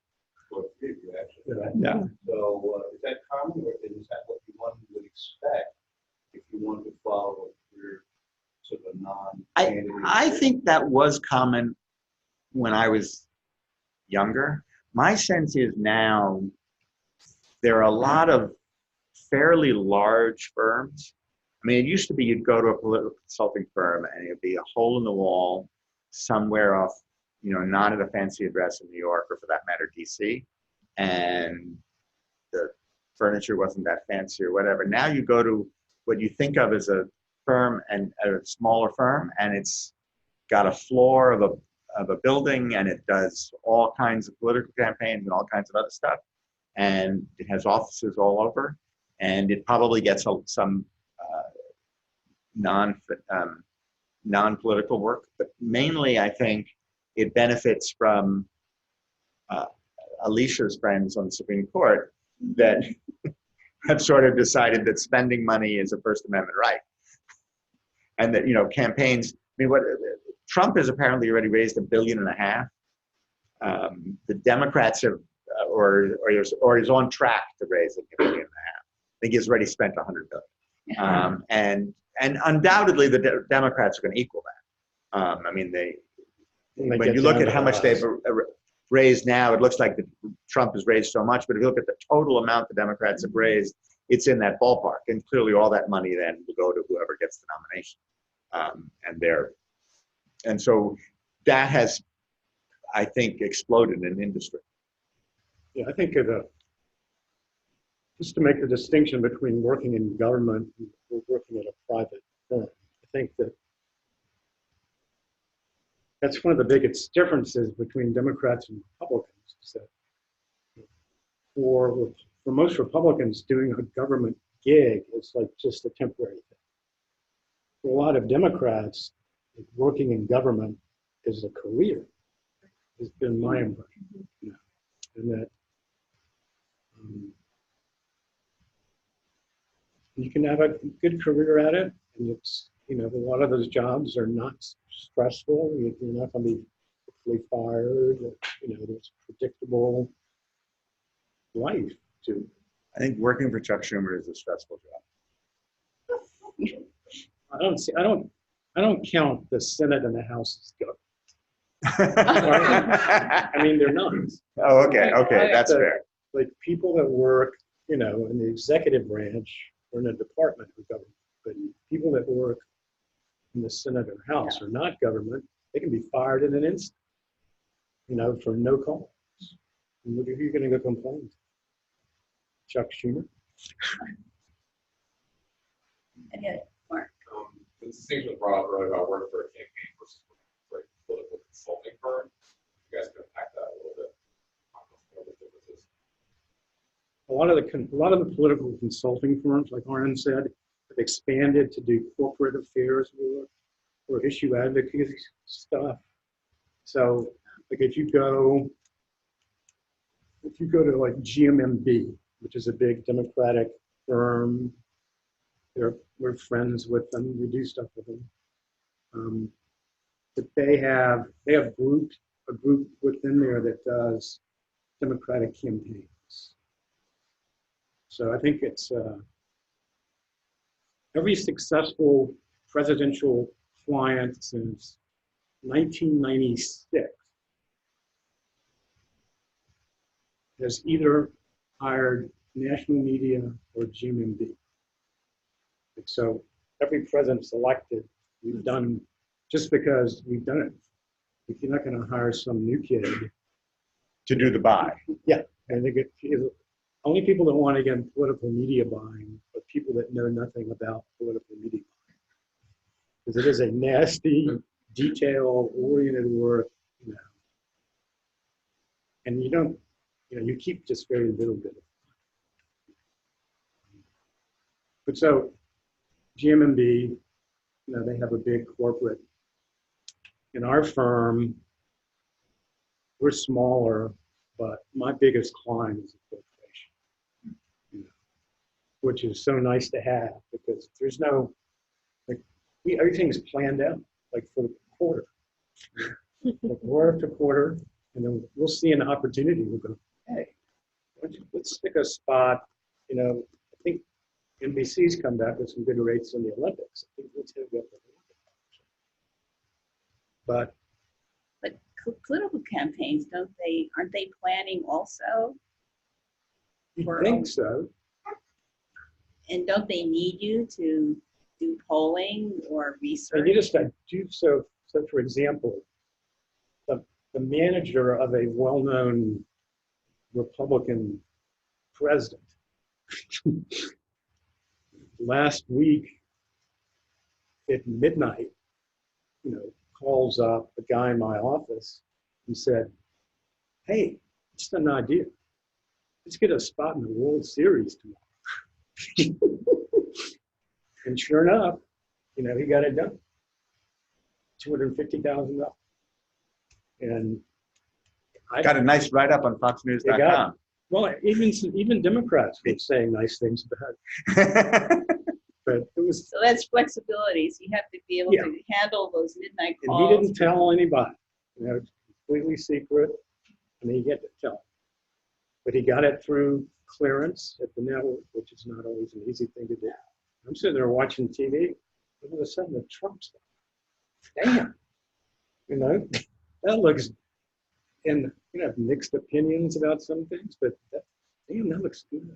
Or 3 of you, actually, right? Yeah. So is that common, or is that what one would expect if you wanted to follow a career sort of a non-candidate? I think that was common when I was younger. My sense is now there are a lot of fairly large firms I mean, it used to be you'd go to a political consulting firm and it'd be a hole in the wall somewhere off, not at a fancy address in New York or for that matter, DC. And the furniture wasn't that fancy or whatever. Now you go to what you think of as a firm and a smaller firm, and it's got a floor of a building, and it does all kinds of political campaigns and all kinds of other stuff. And it has offices all over, and it probably gets some non-political work, but mainly I think it benefits from Alicia's friends on the Supreme Court that have sort of decided that spending money is a First Amendment right. And that, campaigns, I mean, Trump has apparently already raised $1.5 billion. The Democrats have, or is on track to raise $1.5 billion. I think he's already spent $100 billion. And undoubtedly the Democrats are going to equal that. I mean, when you look at how much they've raised now, it looks like Trump has raised so much, but if you look at the total amount the Democrats have raised, it's in that ballpark. And clearly all that money then will go to whoever gets the nomination. And so that has, I think, exploded in industry. Yeah, I think just to make the distinction between working in government and working at a private firm, I think that's one of the biggest differences between Democrats and Republicans. Is that for most Republicans, doing a government gig is like just a temporary thing. For a lot of Democrats, working in government is a career. Has been my impression, and that you can have a good career at it, and it's a lot of those jobs are not stressful. You're not going to be quickly fired. There's predictable life too. I think working for Chuck Schumer is a stressful job. I don't count the Senate and the House as government. I mean, they're not. Oh, okay, that's fair. Like people that work, in the executive branch or in a department of government, but people that work in the Senate or House are not government. They can be fired in an instant, for no cause. And who are you going to go complain to? Chuck Schumer? Mark. The distinction was brought up earlier about working for a campaign versus for a political consulting firm. You guys can unpack that a little bit. What the difference is. A lot of the political consulting firms, like Arnon said, have expanded to do corporate affairs work or issue advocacy stuff. So, like if you go to like GMMB, which is a big Democratic firm, we're friends with them. We do stuff with them. But they have a group within there that does Democratic campaigns. So I think it's every successful presidential client since 1996 has either hired national media or GMMB. So every president selected, we've done just because we've done it. If you're not going to hire some new kid To do the buy. Yeah, I think only people that want to get in political media buying are people that know nothing about political media buying, because it is a nasty, detail-oriented work, and you keep just very little bit of it. But so GMMB, they have a big corporate. In our firm, we're smaller, but my biggest client is a corporation, which is so nice to have, because there's no, everything's planned out, like for the quarter, like quarter after quarter, and then we'll see an opportunity. We'll go, hey, let's pick a spot. I think NBC's come back with some good rates in the Olympics. I think let's hit it up. But Political campaigns, aren't they planning also? you think so? And don't they need you to do polling or And you research? just do so. So, for example, the manager of a well-known Republican president last week at midnight, calls up a guy in my office and said, "Hey, just an idea. Let's get a spot in the World Series tomorrow." And sure enough, he got it done. $250,000. And I Got a nice write-up on foxnews.com. well, even Democrats were saying nice things about it. But it was, So that's flexibility. So you have to be able Yeah. to handle those midnight and calls. he didn't tell anybody. It's completely secret. And he get to tell. But he got it through clearance at the network, which is not always an easy thing to do. I'm sitting there watching TV. All of a sudden, the Trump stuff. Damn. That looks, and have mixed opinions about some things, but that looks good.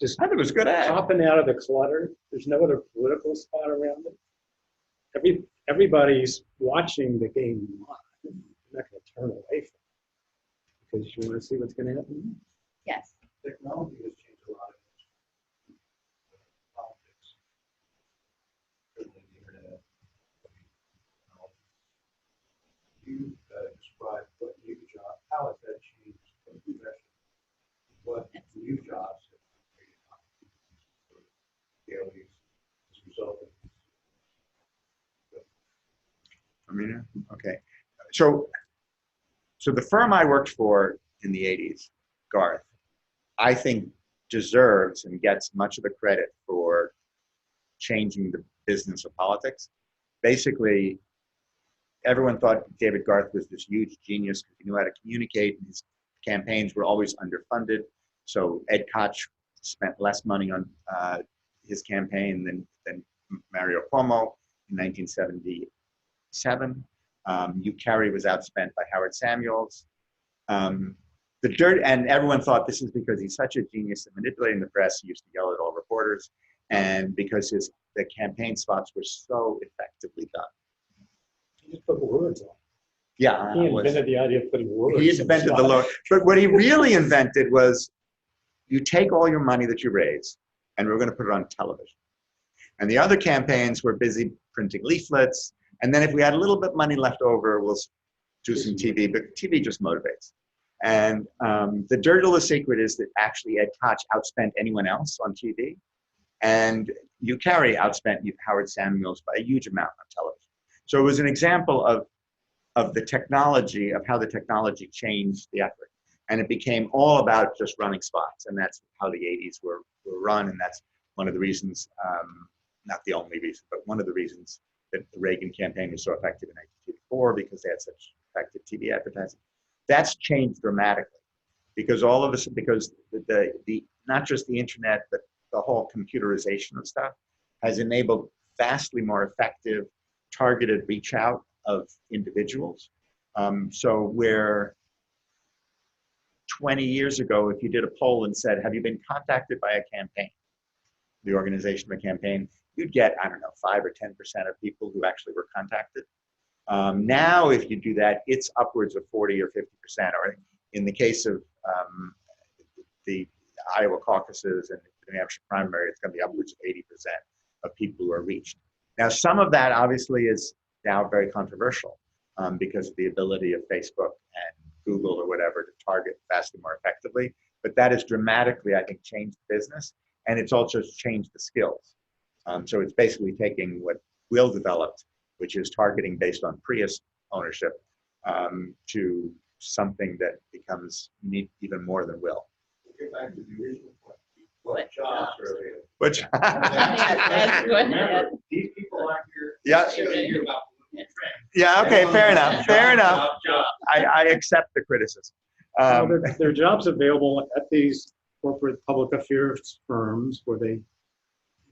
Just I think it was a good ad. popping out of the clutter. There's no other political spot around it. Everybody's watching the game live. You're not going to turn away from it because you want to see what's going to happen. Yes. Technology has changed a lot of politics. Certainly the internet. You describe what new job, how has that changed the profession? What new jobs have created opportunities for Yale's as a result of this? Okay. So the firm I worked for in the 80s, Garth, I think deserves and gets much of the credit for changing the business of politics. Basically, everyone thought David Garth was this huge genius because he knew how to communicate, and his campaigns were always underfunded. So Ed Koch spent less money on his campaign than Mario Cuomo in 1977. Hugh Carey was outspent by Howard Samuels. And everyone thought this is because he's such a genius at manipulating the press. He used to yell at all reporters, and because the campaign spots were so effectively done. You just put words on. Yeah, He invented the idea of putting words. he on invented the slides. low. But what he really invented was, you take all your money that you raise, and we're going to put it on television. And the other campaigns were busy printing leaflets. And then if we had a little bit of money left over, we'll do some TV. But TV just motivates. And the dirty little secret is that actually Ed Koch outspent anyone else on TV. And Hugh Carey outspent Howard Samuels by a huge amount on television. So it was an example of the technology, of how the technology changed the effort. And it became all about just running spots. And that's how the 80s were run. And that's one of the reasons, not the only reason, but one of the reasons that the Reagan campaign was so effective in 1984, because they had such effective TV advertising. That's changed dramatically because the not just the internet, but the whole computerization of stuff has enabled vastly more effective targeted reach out of individuals. So where 20 years ago, if you did a poll and said, have you been contacted by a campaign, the organization of a campaign, you'd get, 5 or 10% of people who actually were contacted. Now, if you do that, it's upwards of 40 or 50%, or in the case of the Iowa caucuses and the New Hampshire primary, it's going to be upwards of 80% of people who are reached. Now, some of that obviously is now very controversial because of the ability of Facebook and Google or whatever to target vastly more effectively. But that has dramatically, I think, changed the business, and it's also changed the skills. So it's basically taking what Will developed, which is targeting based on Prius ownership, to something that becomes unique even more than Will. Get back to the original question. What jobs are available? Which, That's good. Remember, these people aren't here. Yeah. to hear about political trends. yeah, okay, fair enough, fair enough. Job. I accept the criticism. Well, there are jobs available at these corporate public affairs firms where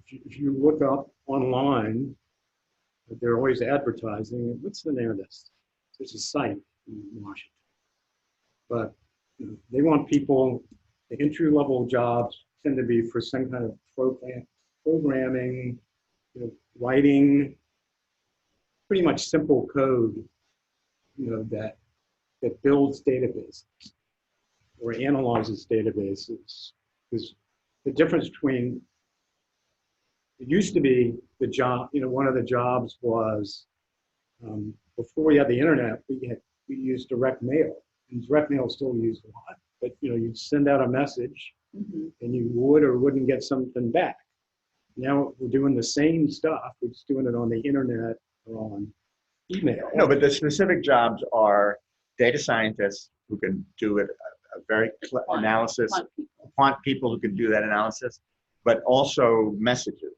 if you look up online, they're always advertising. What's the name of this? There's a site in Washington. But they want people, the entry-level jobs tend to be for some kind of programming, writing pretty much simple code, that builds databases or analyzes databases. Because the difference between, it used to be the job, one of the jobs was, before we had the internet, we used direct mail, and direct mail is still used a lot, but you'd send out a message and you would or wouldn't get something back. Now we're doing the same stuff, we're just doing it on the internet or on email. No, but the specific jobs are data scientists who can do it, a very analysis, quant people who can do that analysis, but also messaging,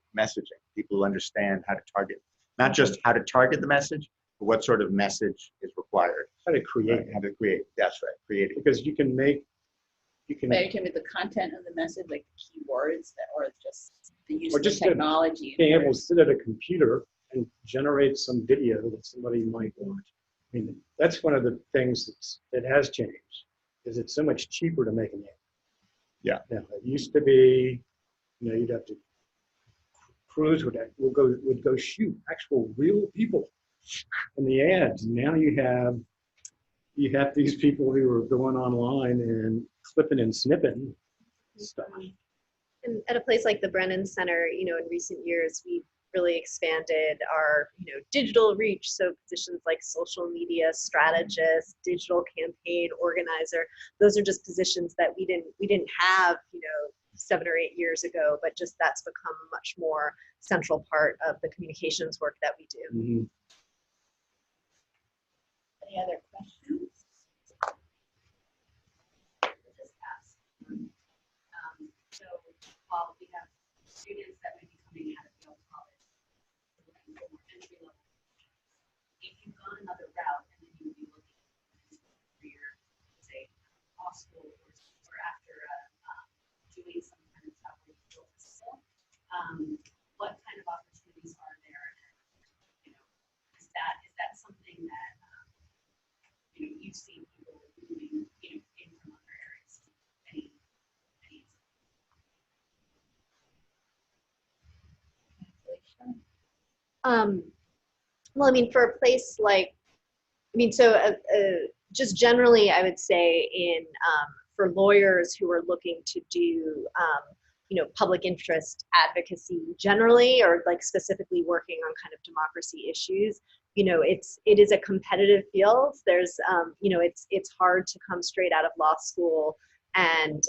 people who understand how to target, not just how to target the message, but what sort of message is required. How to create. How to create, that's right, create it. Because you can Maybe the content of the message, like the keywords, or just the use Or of just technology. being able to sit at a computer and generate some video that somebody might watch. I mean, that's one of the things that has changed, is it's so much cheaper to make an ad. Yeah. Now, it used to be, you'd have to, crews would go shoot actual real people in the ads. Now you have these people who are going online and clipping and snipping stuff. And at a place like the Brennan Center, in recent years, we've really expanded our, digital reach. So positions like social media strategist, digital campaign organizer, those are just positions that we didn't have, 7 or 8 years ago, but just that's become a much more central part of the communications work that we do. Mm-hmm. Any other questions? Just ask. So while we have students that may be coming out of Yale College, looking for more entry-level positions, if you've gone another route and then you would be looking for career, say, law school or after doing some kind of stuff where you built a skill, what kind of opportunities are there? And, is that something that you've seen people moving, in from other areas? Any Well, for a place like, just generally, I would say for lawyers who are looking to do, public interest advocacy generally, or like specifically working on kind of democracy issues, it is a competitive field. There's, it's hard to come straight out of law school and,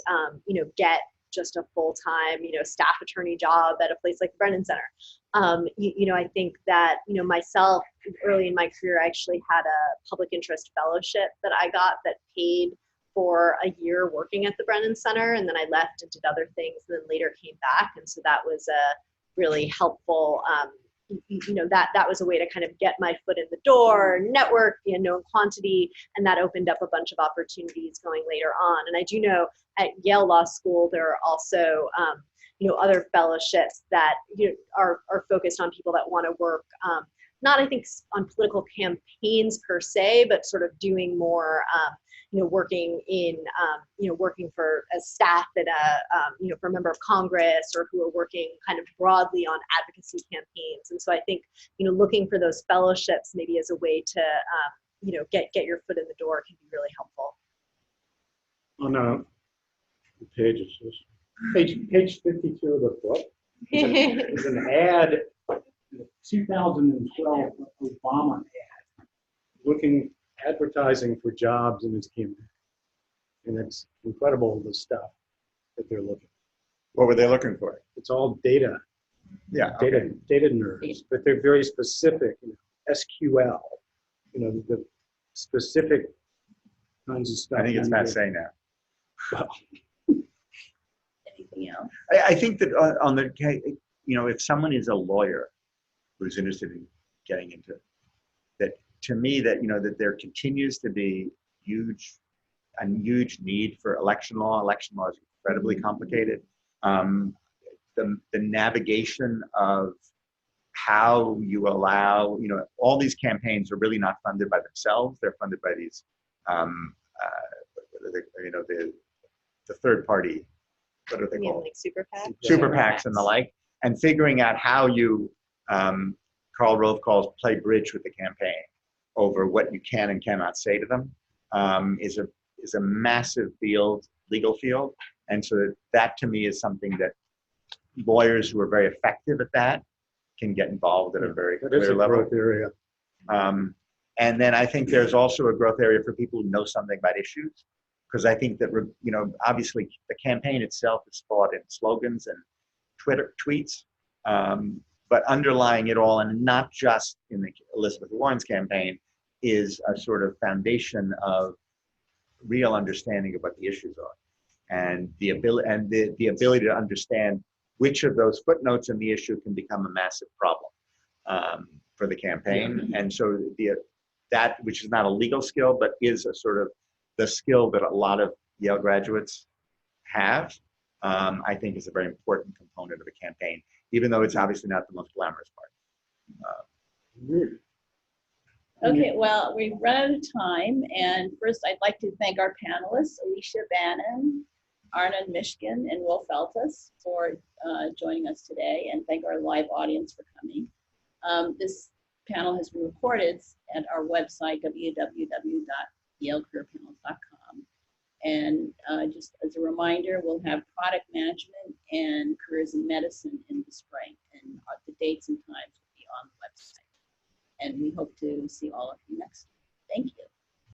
get just a full-time, staff attorney job at a place like the Brennan Center. I think that, myself, early in my career, I actually had a public interest fellowship that I got that paid for a year working at the Brennan Center, and then I left and did other things, and then later came back. And so that was a really helpful, that was a way to kind of get my foot in the door, network, known quantity, and that opened up a bunch of opportunities going later on. And I do know at Yale Law School, there are also, other fellowships that are focused on people that want to work, not I think on political campaigns per se, but sort of doing more, working in, working for as staff at a, for a member of Congress, or who are working kind of broadly on advocacy campaigns. And so I think, looking for those fellowships maybe as a way to, get your foot in the door can be really helpful. On page 52 of the book is an ad, 2012 Obama ad, advertising for jobs in his campaign. And it's incredible, the stuff that they're looking for. What were they looking for? It's all data. Yeah. Data nerds, but they're very specific, SQL, the specific kinds of stuff. I think it's not saying that. Well, Anything else? I think that on the, if someone is a lawyer who's interested in getting into it, that to me that, that there continues to be a huge need for election law. Election law is incredibly complicated. The navigation of how you allow, all these campaigns are really not funded by themselves. They're funded by these, the third party, what are they called? Like super PAC? Super PACs and the like, and figuring out how you Karl Rove calls play bridge with the campaign over what you can and cannot say to them, is a massive field, legal field. And so that to me is something that lawyers who are very effective at that can get involved at a very That is clear a level. growth area. And then I think there's also a growth area for people who know something about issues, because I think that, you know, obviously the campaign itself is fought in slogans and Twitter tweets, but underlying it all, and not just in the Elizabeth Warren's campaign, is a sort of foundation of real understanding of what the issues are, and the ability to understand which of those footnotes in the issue can become a massive problem for the campaign. And so that, which is not a legal skill, but is a sort of the skill that a lot of Yale graduates have, I think is a very important component of a campaign, even though it's obviously not the most glamorous part. Okay, well, we've run out of time, and first I'd like to thank our panelists, Alicia Bannon, Arnon Mishkin, and Will Feltus for joining us today, and thank our live audience for coming. This panel has been recorded at our website, www.yalecareerpanel.com. And just as a reminder, we'll have product management and careers in medicine in the spring, and the dates and times will be on the website. And we hope to see all of you next week. Thank you.